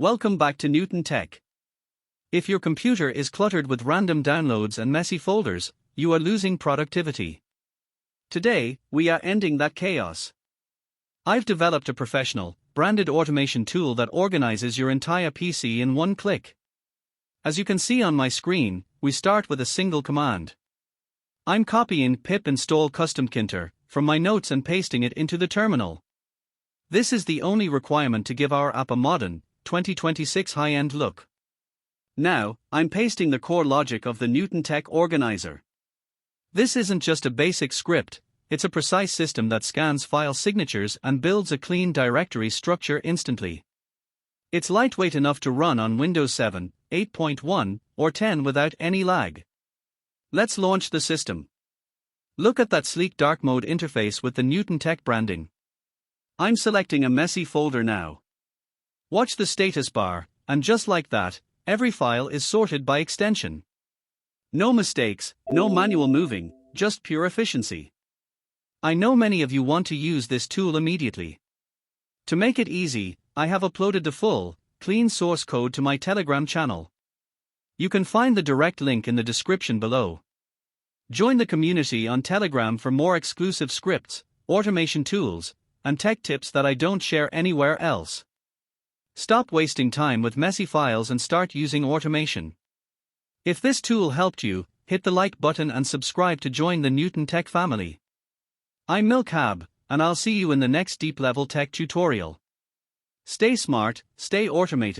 Welcome back to Newton Tech. If your computer is cluttered with random downloads and messy folders, you are losing productivity. Today, we are ending that chaos. I've developed a professional, branded automation tool that organizes your entire PC in one click. As you can see on my screen, we start with a single command. I'm copying pip install CustomTkinter from my notes and pasting it into the terminal. This is the only requirement to give our app a modern, 2026 high-end look. Now, I'm pasting the core logic of the Newton Tech organizer. This isn't just a basic script, it's a precise system that scans file signatures and builds a clean directory structure instantly. It's lightweight enough to run on Windows 7, 8.1, or 10 without any lag. Let's launch the system. Look at that sleek dark mode interface with the Newton Tech branding. I'm selecting a messy folder now. Watch the status bar, and just like that, every file is sorted by extension. No mistakes, no manual moving, just pure efficiency. I know many of you want to use this tool immediately. To make it easy, I have uploaded the full, clean source code to my Telegram channel. You can find the direct link in the description below. Join the community on Telegram for more exclusive scripts, automation tools, and tech tips that I don't share anywhere else. Stop wasting time with messy files and start using automation. If this tool helped you, hit the like button and subscribe to join the Newton Tech family. I'm Milk Hab, and I'll see you in the next deep level tech tutorial. Stay smart, stay automated.